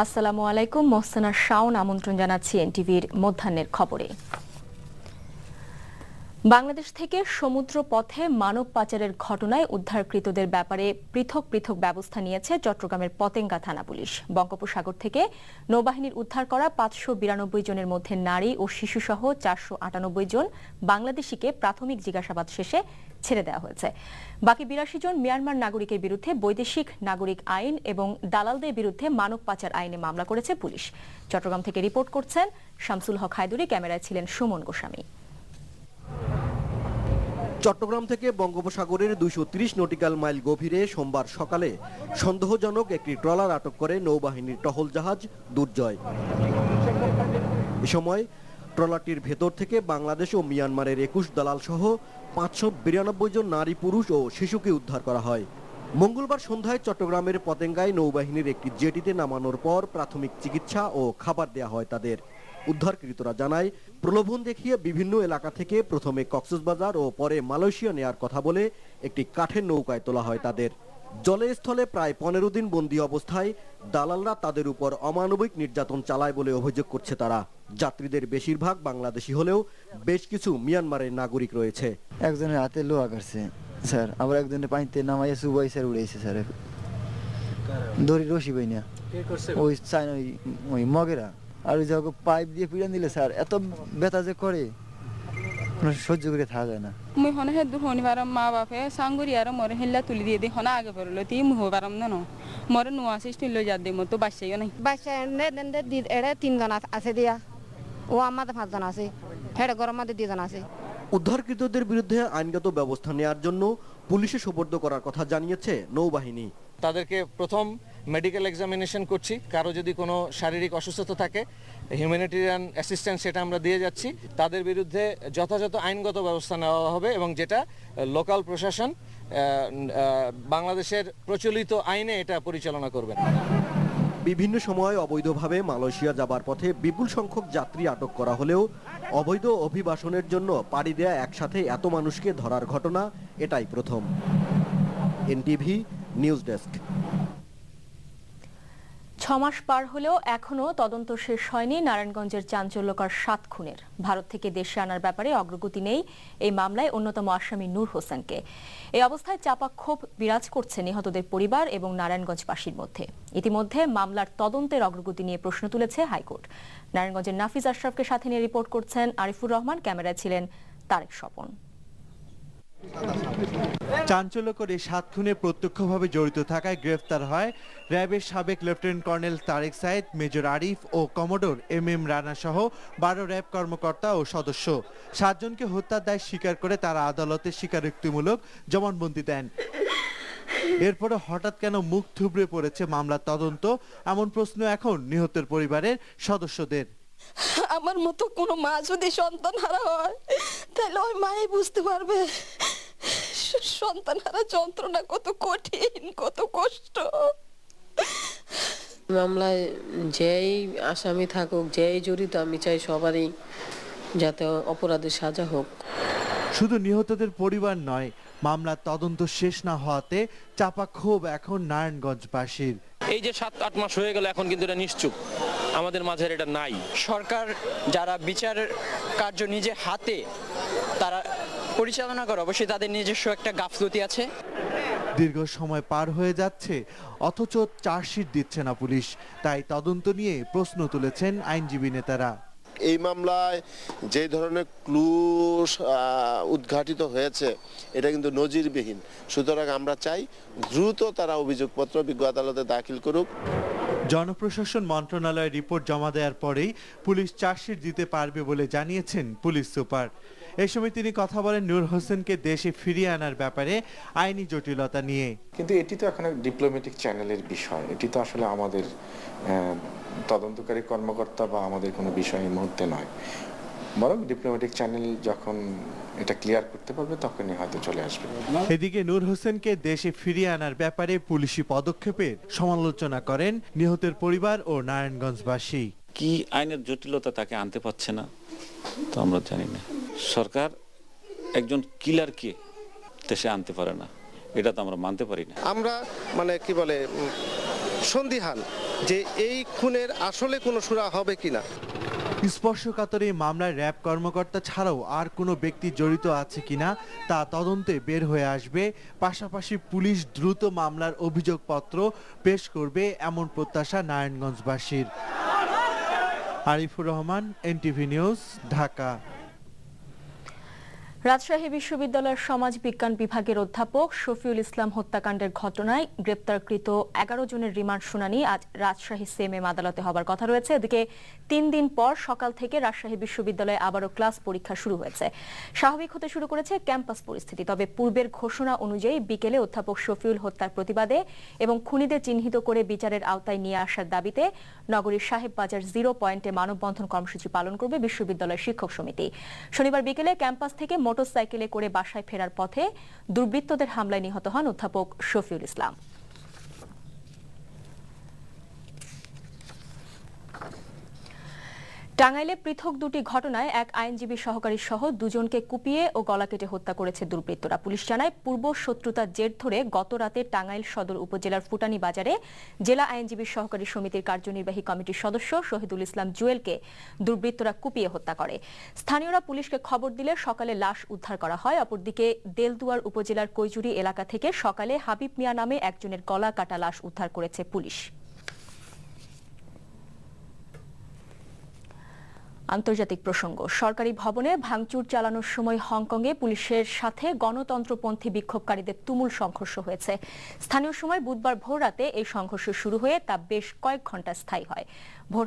আসসালামু আলাইকুম। মোহসেনা শাওন আমন্ত্রণ জানাচ্ছি এনটিভির মধ্যাহ্নের খবরে। বাংলাদেশ থেকে সমুদ্র পথে মানব পাচারের ঘটনায় উদ্ধারকৃতদের ব্যাপারে পৃথক পৃথক ব্যবস্থা নিয়েছে চট্টগ্রামের পতেঙ্গা থানা পুলিশ। বঙ্গোপসাগর থেকে নৌবাহিনীর উদ্ধার করা ৫৯২ জনের মধ্যে নারী ও শিশুসহ ৪৯৮ জন বাংলাদেশিকে প্রাথমিক জিজ্ঞাসাবাদ শেষে ছেড়ে দেওয়া হয়েছে। বাকি ৮২ জন মিয়ানমার নাগরিকের বিরুদ্ধে বৈদেশিক নাগরিক আইন এবং দালালদের বিরুদ্ধে মানব পাচার আইনে মামলা করেছে পুলিশ। চট্টগ্রাম থেকে রিপোর্ট করছেন শামসুল হক হায়দুরি, ক্যামেরায় ছিলেন সুমন গোস্বামী। চট্টগ্রাম থেকে বঙ্গোপসাগরের ২৩০ নটিক্যাল মাইল গভীরে সোমবার সকালে সন্দেহজনক একটি ট্রলার আটক করে নৌবাহিনীর টহল জাহাজ দুর্জয়। এ সময় ট্রলারটির ভেতর থেকে বাংলাদেশ ও মিয়ানমারের ২১ দালাল সহ ৫৯২ জন নারী, পুরুষ ও শিশুকে উদ্ধার করা হয়। মঙ্গলবার সন্ধ্যায় চট্টগ্রামের পতেঙ্গায় নৌবাহিনীর একটি জেটিতে নামানোর পর প্রাথমিক চিকিৎসা ও খাবার দেয়া হয় তাদের। উদ্ধারকৃতরা জানায়, প্রলোভন দেখিয়ে বিভিন্ন এলাকা থেকে প্রথমে কক্সবাজার ও পরে মালয়েশিয়া নেয়ার কথা বলে একটি কাঠের নৌকায় তোলা হয় তাদের। জলে স্থলে প্রায় ১৫ দিন বন্দী অবস্থায় দালালরা তাদের উপর অমানবিক নির্যাতন চালায় বলে অভিযোগ করছে তারা। যাত্রীদের বেশিরভাগ বাংলাদেশি হলেও বেশ কিছু মিয়ানমারের নাগরিক রয়েছে। একজনের হাতে লোহা কাটছে স্যার, আবার একজনের পানিতে নামাইয়া সুবাই স্যার উড়াইছে স্যার। দড়ি রশি বই না ওই চাইনা ওই মগেরা আর ওই জায়গা পাইপ দিয়ে পিড়ান দিলে স্যার এত ব্যথা যে করে সহ্য করে থাকা যায় না। মুই হনে হে শনিবার মা বাপে সাঙ্গুরি আর মরে হেল্লা তুলি দিয়ে দি হনা আগে পড়লো তি মুহ পারাম না মরে নোয়া সিস্টেম লই যা দি মতো বাচ্চাইও নাই। বাচ্চা এড়ে ৩ জন আছে দিয়া, ও আমাদের ৫ জন আছে, হেড ঘর আমাদের 2 জন আছে। উদ্ধারকৃতদের বিরুদ্ধে আইনগত ব্যবস্থা নেওয়ার জন্য পুলিশে সোপর্দ করার কথা জানিয়েছে নৌবাহিনী। তাদেরকে প্রথম মেডিকেল এক্সামিনেশন করছি, কারো যদি কোনো শারীরিক অসুস্থতা থাকে হিউম্যানিটেরিয়ান অ্যাসিস্ট্যান্স সেটা আমরা দিয়ে যাচ্ছি। তাদের বিরুদ্ধে যথাযথ আইনগত ব্যবস্থা নেওয়া হবে এবং যেটা লোকাল প্রশাসন বাংলাদেশের প্রচলিত আইনে এটা পরিচালনা করবে। বিভিন্ন সময় অবৈধভাবে মালয়েশিয়া যাবার পথে বিপুল সংখ্যক যাত্রী আটক করা হলেও অবৈধ অভিবাসনের জন্য পাড়ি দেয়া একসাথে এত মানুষকে ধরার ঘটনা এটাই প্রথম। NTV news desk. ৬ মাস পার হলেও এখনো তদন্ত শেষ হয়নি নারায়ণগঞ্জের চাঞ্চল্যকর ৭ খুনের। ভারত থেকে দেশে আনার ব্যাপারে অগ্রগতি নেই এই মামলায় অন্যতম আসামি নূর হোসেনকে। এই অবস্থায় চাপা ক্ষোভ বিরাজ করছে নিহতদের পরিবার এবং নারায়ণগঞ্জবাসীর মধ্যে। ইতিমধ্যে মামলার তদন্তের অগ্রগতি নিয়ে প্রশ্ন তুলেছে হাইকোর্ট। নারায়ণগঞ্জের নাফিজ আশরাফকে সাথে নিয়ে রিপোর্ট করছেন আরিফুর রহমান, ক্যামেরায় ছিলেন তারেক স্বপন। চাঞ্চল্যকর এই ৭ খুনে প্রত্যক্ষভাবে জড়িত থাকায় গ্রেফতার হয় র্যাবের সাবেক লেফটেন্যান্ট কর্নেল তারেক সায়েদ, মেজর আরিফ ও কমোডোর এম রানা সহ ১২ র্যাব কর্মকর্তা ও সদস্য। ৭ জনকে হত্যার দায় স্বীকার করে তারা আদালতে স্বীকারোক্তিমূলক জবানবন্দি দেন। এরপরে হঠাৎ কেন মুখ থুবড়ে পড়েছে মামলার তদন্ত, এমন প্রশ্ন এখন নিহতের পরিবারের সদস্যদের। আমার মতো কোনো মা যদি সন্তান হারা হয় তাহলে ওই মাই বুঝতে পারবে সন্তান হারা যন্ত্রণা কত কঠিন, কত কষ্ট। মামলায় যেই আসামি থাকুক, যেই জড়িত, আমি চাই সবারই যাতে অপরাধের সাজা হোক। শুধু নিহতদের পরিবার নয়, মামলার তদন্ত শেষ না হওয়াতে চাপা ক্ষোভ এখন নারায়ণগঞ্জবাসীর। এই যে ৭-৮ মাস হয়ে গেল, এখন কিন্তু এটা নিশ্চুপ, আমাদের মাঝে এটা নাই। সরকার যারা বিচার কার্য নিজে হাতে তারা পরিচালনা করে, অবশ্যই তাদের নিজস্ব একটা গাফলতি আছে। দীর্ঘ সময় পার হয়ে যাচ্ছে অথচ চার্জশিট দিচ্ছে না পুলিশ, তাই তদন্ত নিয়ে প্রশ্ন তুলেছেন আইনজীবী নেতারা। এই মামলায় যে ধরনের ক্লু উদ্ঘাটিত হয়েছে এটা কিন্তু নজিরবিহীন। সুতরাং আমরা চাই দ্রুত তারা অভিযোগপত্র বিজ্ঞ আদালতে দাখিল করুক। জনপ্রশাসন মন্ত্রণালয়ের রিপোর্ট জমা দেওয়ার পরেই পুলিশ চার্জশিট দিতে পারবে বলে জানিয়েছেন পুলিশ সুপার। এই সময় তিনি কথা বলেন নূর হোসেনকে দেশে ফিরিয়ে আনার ব্যাপারে আইনি জটিলতা নিয়ে। কিন্তু এটি তো এখন ডিপ্লোম্যাটিক চ্যানেলের বিষয়, এটি তো আসলে আমাদের তদন্তকারী কর্মকর্তা বা আমাদের কোনো বিষয় এই মুহূর্তে নয়, বরং ডিপ্লোম্যাটিক চ্যানেল যখন এটা ক্লিয়ার করতে পারবে তখনই হয়তো চলে আসবে। এদিকে নূর হোসেনকে দেশে ফিরিয়ে আনার ব্যাপারে পুলিশি পদক্ষেপের সমালোচনা করেন নিহতের পরিবার ও নারায়ণগঞ্জবাসী। কি আইনের জটিলতা তাকে আনতে পারছে না তো আমরা জানি না। সরকার একজন কিলারকে দেশে আনতে পারে না, এটা তো আমরা মানতে পারি না। আমরা কি বলে সন্দিহান যে এই খুনের আসলে কোনো সুরা হবে কিনা। স্পর্শকাতর এই মামলায় র্যাব কর্মকর্তা ছাড়াও আর কোনো ব্যক্তি জড়িত আছে কিনা তা তদন্তে বের হয়ে আসবে। পাশাপাশি পুলিশ দ্রুত মামলার অভিযোগপত্র পেশ করবে এমন প্রত্যাশা নারায়ণগঞ্জবাসীর। Arifur Rahman, NTV news, Dhaka. রাজশাহী বিশ্ববিদ্যালয়ের সমাজ বিজ্ঞান বিভাগের অধ্যাপক শফিউল ইসলাম হত্যাকাণ্ডের ঘটনায় গ্রেপ্তারকৃত 11 জনের রিমান্ড শুনানি আজ রাজশাহী সিএমএম আদালতে হবার কথা রয়েছে। এদিকে 3 দিন পর সকাল থেকে রাজশাহী বিশ্ববিদ্যালয়ে আবারও ক্লাস পরীক্ষা শুরু হয়েছে। স্বাভাবিক হতে শুরু করেছে ক্যাম্পাস পরিস্থিতি। তবে পূর্বের ঘোষণা অনুযায়ী বিকেলে অধ্যাপক শফিউল হত্যার প্রতিবাদে এবং খুনিদের চিহ্নিত করে বিচারের আওতায় নিয়ে আসার দাবিতে নগরীর সাহেববাজার 0 পয়েন্টে মানববন্ধন কর্মসূচি পালন করবে বিশ্ববিদ্যালয় শিক্ষক সমিতি। শনিবার বিকেলে ক্যাম্পাস থেকে মোটরসাইকেলে করে বাসায় ফেরার পথে দুর্বৃত্তদের হামলায় নিহত হন অধ্যাপক শফিউল ইসলাম। টাঙ্গাইলে পৃথক দুটি ঘটনায় এক আইনজীবী সহকারী সহ 2 জনকে কুপিয়ে ও গলা কেটে হত্যা করেছে দুর্বৃত্তরা। পুলিশ জানায় পূর্ব শত্রুতার জের ধরে গত রাতে টাঙ্গাইল সদর উপজেলার ফুটানি বাজারে জেলা আইনজীবী সহকারী সমিতির কার্যনির্বাহী কমিটির সদস্য শহীদুল ইসলাম জুয়েলকে দুর্বৃত্তরা কুপিয়ে হত্যা করে। স্থানীয়রা পুলিশকে খবর দিলে সকালে লাশ উদ্ধার করা হয়। অপরদিকে দেলদুয়ার উপজেলার কৈজুরি এলাকা থেকে সকালে হাবিব মিয়া নামে একজনের গলা কাটা লাশ উদ্ধার করেছে পুলিশ। আন্তর্জাতিক প্রসঙ্গ, সরকারি ভবনে ভাঙচুর চালানোর সময় হংকংয়ে পুলিশের সাথে গণতন্ত্রপন্থী বিক্ষোভকারীদের তুমুল সংঘর্ষ হয়েছে। স্থানীয় সময় বুধবার ভোররাতে এই সংঘর্ষ শুরু হয়ে তা বেশ কয়েক ঘন্টা স্থায়ী হয়। ভোর